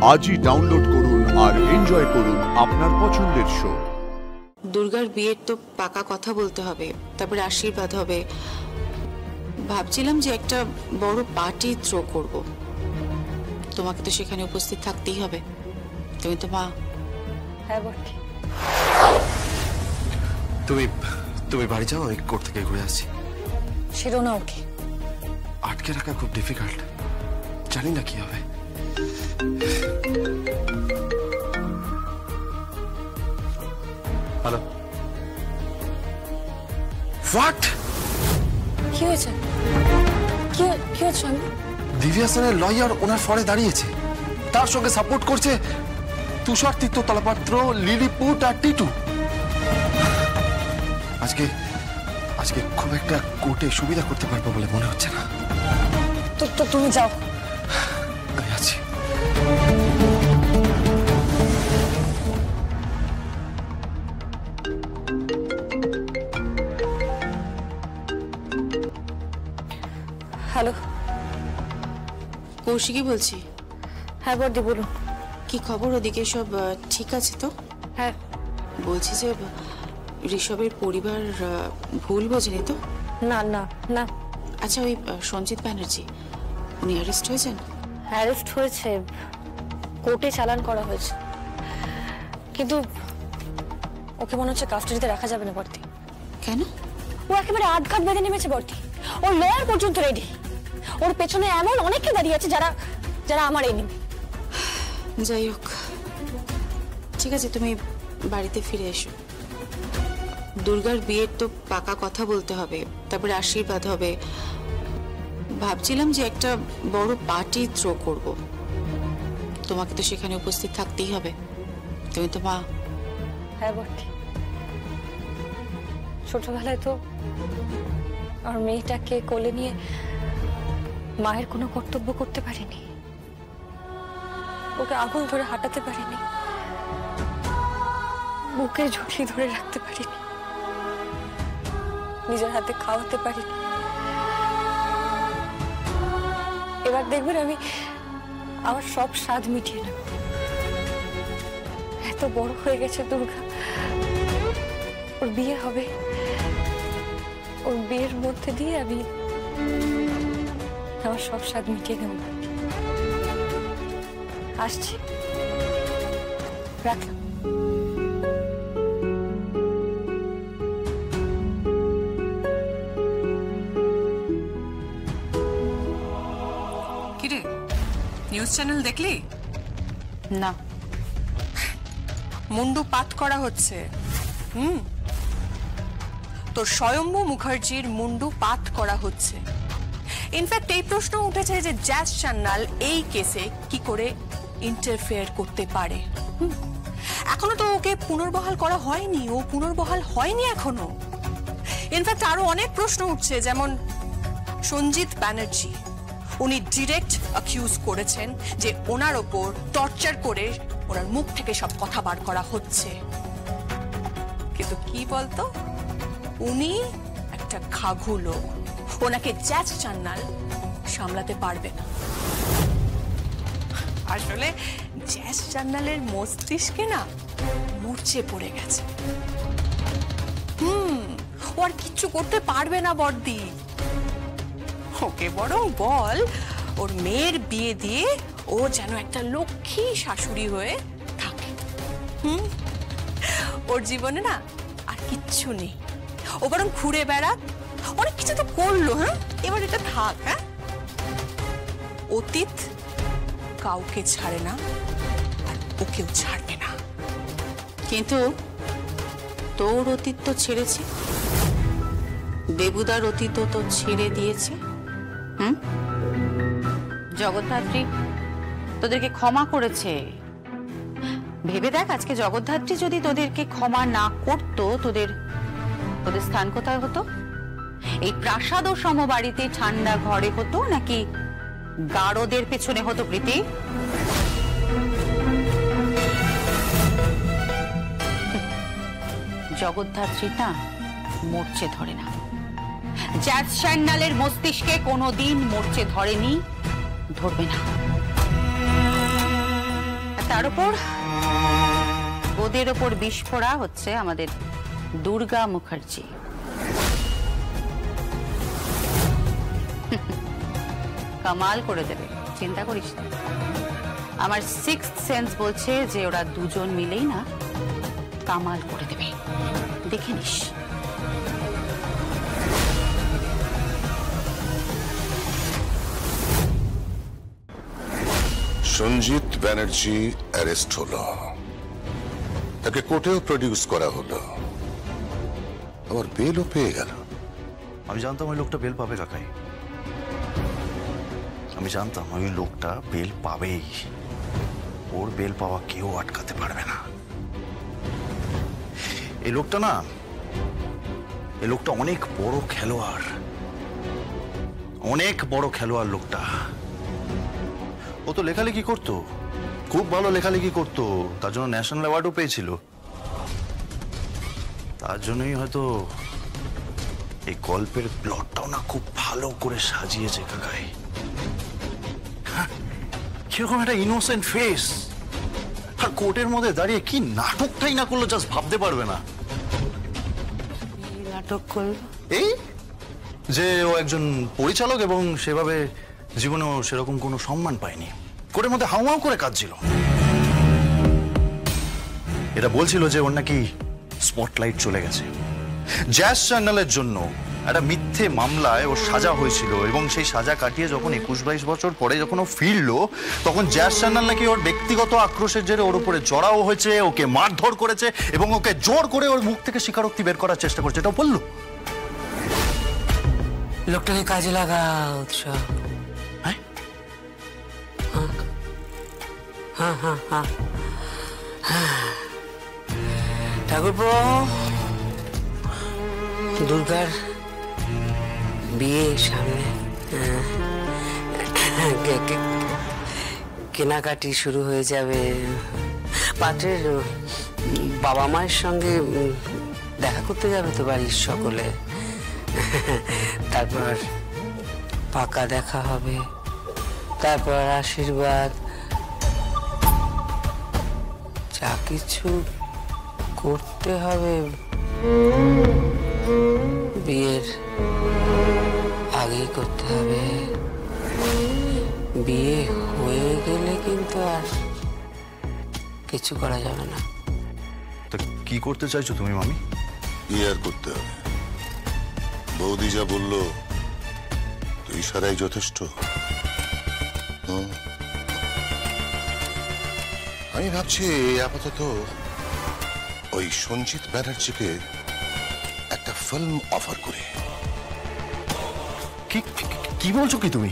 আজই ডাউনলোড করুন আর এনজয় করুন আপনার পছন্দের শো। দুর্গার বিয়ের তো পাকা কথা বলতে হবে, তারপরে আশীর্বাদ হবে। ভাবছিলাম যে একটা বড় পার্টি থ্রো করব। তোমাকে তো সেখানে উপস্থিত থাকতেই হবে, তুমি তো মা। হ্যাঁ বটে। তুমি বাড়ি যাও, আমি কোর্ট থেকে ঘুরে আসছি। ছিল না ওকে আটকে রাখা খুব ডিফিকাল্ট, জানি না কি হবে। Hello, what? কি হয়েছে? কি হয়েছে? দিব্যা সেনের লয়ার ওনার ফরে দাঁড়িয়েছে, তার সঙ্গে সাপোর্ট করছে তুষার তীর্থ তলাপাত্র, লিলিপুট আর টিটু। আজকে খুব একটা কোর্টে সুবিধা করতে পারবো বলে মনে হচ্ছে না। তো তুমি যাও, আমি আছি। হ্যালো, কৌশিকই বলছি। হ্যাঁ বর্দি বলুন। কি খবর? ওদিকে সব ঠিক আছে তো? হ্যাঁ বলছি যে ঋষভের পরিবার ভুল বোঝেনি তো? না না না। আচ্ছা, ওই সঞ্জিত ব্যানার্জি, উনি অ্যারেস্ট হয়েছেন? অ্যারেস্ট হয়েছে, কোর্টে চালান করা হয়েছে, কিন্তু ওকে মনে হচ্ছে কাস্টাডিতে রাখা যাবে না বর্দি। কেন? ও একেবারে আটঘাট বেঁধে নেমেছে বর্দি। ওর লয়ার পর্যন্ত রেডি। ওর পেছনে এমন অনেকে দাঁড়িয়ে আছে যারা আমার এনিমি। যাই হোক, ঠিক আছে, তুমি বাড়িতে ফিরে এসো। দুর্গার বিয়ের তো পাকা কথা বলতে হবে, তারপরে আশীর্বাদ হবে। ভাবছিলাম যে একটা বড় পার্টি থ্রো করব। তোমাকে তো সেখানে উপস্থিত থাকতেই হবে, তুমি তো মা। হ্যাঁ বটে। ছোটবেলায় তো আর মেয়েটাকে কোলে নিয়ে মায়ের কোনো কর্তব্য করতে পারিনি, ওকে আঙুল ধরে হাঁটাতে পারিনি, বুকে ঝুঁকি ধরে রাখতে পারিনি, নিজের হাতে খাওয়াতে পারিনি। এবার দেখবেন আমি আমার সব স্বাদ মিটিয়ে নেব। এত বড় হয়ে গেছে দুর্গা, ওর বিয়ে হবে, ওর বিয়ের মধ্যে দিয়ে আমি আমার সব স্বাদ মিটিয়ে নেব। আসছি, রাখলাম। কিরে, নিউজ চ্যানেল দেখলি? না। মুন্ডু পাঠ করা হচ্ছে। তো স্বয়ম্ভু মুখার্জির মুন্ডু পাঠ করা হচ্ছে। ইনফ্যাক্ট এই প্রশ্ন উঠেছে যে জ্যাজ সান্যাল এই কেসে কি করে ইন্টারফেয়ার করতে পারে। এখনো তো ওকে পুনর্বহাল করা হয়নি, ও পুনর্বহাল হয়নি এখনো। ইনফ্যাক্ট আরো অনেক প্রশ্ন উঠছে, যেমন সঞ্জিত ব্যানার্জি, উনি ডিরেক্ট অ্যাকিউজ করেছেন যে ওনার ওপর টর্চার করে ওনার মুখ থেকে সব কথা বার করা হচ্ছে। কিন্তু কি বলতো, উনি একটা ঘাঘু লোক, ওনাকে জ্যাজ সান্যাল সামলাতে পারবে না। আসলে জ্যাজ সান্যালের মস্তিষ্কে না মূর্ছে পড়ে গেছে। ও আর কিচ্ছু করতে পারবে না বর্দি। ওকে বরং বল ওর মেয়ের বিয়ে দিয়ে ও যেন একটা লক্ষ্মী শাশুড়ি হয়ে থাকে। ওর জীবনে না আর কিচ্ছু নেই, ও বরং ঘুরে বেড়াক। অনেক কিছু তো করলো, এবার এটা থাক। অতীত কাউকে ছাড়ে না, আর ওকেও ছাড়বে না। কিন্তু তোর অতীত তো ছেড়েছে, দেবুদার অতীত তো ছেড়ে দিয়েছে। জগদ্ধাত্রী তোদেরকে ক্ষমা করেছে। ভেবে দেখ, আজকে জগদ্ধাত্রী যদি তোদেরকে ক্ষমা না করতো, তোদের স্থান কোথায় হতো? এই প্রাসাদ ও সমবাড়িতে ঠান্ডা ঘরে হতো, নাকি গারদের পেছনে হতো? প্রীতি, জগদ্ধাত্রীটা মরচে ধরে না। জ্যাজ সান্যালের মস্তিষ্কে কোনোদিন মরচে ধরেনি, ধরবে না। তার উপর ওদের ওপর বিস্ফোরা হচ্ছে আমাদের দুর্গা মুখার্জি। কামাল করে দেবে, চিন্তা করিস না। আমার সিক্সথ সেন্স বলছে যে ওরা দুজন মিলেই না কামাল করে দেবে, দেখে নিস। সঞ্জিত ব্যানার্জি অ্যারেস্ট হলো, তাকে কোর্টেও প্রডিউস করা হলো, আবার বেলও পেয়ে গেল। আমি জানতাম ওই লোকটা বেল পাবে কাকাই, আমি জানতাম ওই লোকটা বেল পাবেই। ওর বেল পাওয়া কেউ আটকাতে পারবে না। এই লোকটা না, এই লোকটা অনেক বড় খেলোয়াড়, অনেক বড় খেলোয়াড় লোকটা। ও তো লেখালেখি করতো, খুব ভালো লেখালেখি করতো, তার জন্য ন্যাশনাল অ্যাওয়ার্ডও পেয়েছিল। তার জন্যই হয়তো এই গল্পের প্লটটাও না খুব ভালো করে সাজিয়েছে কাকাই। কিরকম একটা ইনোসেন্ট ফেস, আর কোর্টের মধ্যে দাঁড়িয়ে কি নাটকটাই না করলো জাস্ট ভাবতে পারবে না। নাটক করল এই যে ও একজন পরিচালক এবং সেভাবে জীবনেও সেরকম কোনো সম্মান পায়নি, কোর্টের মধ্যে হাউমাউ করে কাঁদছিল। এটা বলছিল যে ওর নাকি স্পটলাইট চলে গেছে। জ্যাজ চ্যানেলের জন্য একটা মিথ্যে মামলায় ওর সাজা হয়েছিল এবং সেই সাজা কাটিয়ে যখন 21-22 বছর পরে যখন ও ফিরলো, তখন জ্যাজ চ্যানেল নাকি ওর ব্যক্তিগত আক্রোশের জেরে ওর উপরে জড়াও হয়েছে, ওকে মারধর করেছে এবং ওকে জোর করে ওর মুখ থেকে স্বীকারোক্তি বের করার চেষ্টা করছে। এটাও বললো। লোকটাকে কাজে লাগাও উৎসব। হ্যাঁ হ্যাঁ হ্যাঁ হ্যাঁ ঠাকুরপো, দুর্গার বিয়ে সামনে, কেনাকাটি শুরু হয়ে যাবে। পাত্রের বাবা মায়ের সঙ্গে দেখা করতে যাবে তো বাড়ির সকলে, তারপর পাকা দেখা হবে, তারপর আশীর্বাদ, যা কিছু করতে হবে বিয়ের আগেই করতে হবে। বিয়ে হয়ে গেলে কিন্তু আর কিছু করা যাবে না। তো কি করতে চাইছো তুমি মামি? কি আর করতে হবে, বৌদি যা বললো তো ইশারাই যথেষ্ট। আমি ভাবছি আপাতত ওই সঞ্জিত ব্যানার্জিকে একটা ফিল্ম অফার করে। কি বলছো কি তুমি?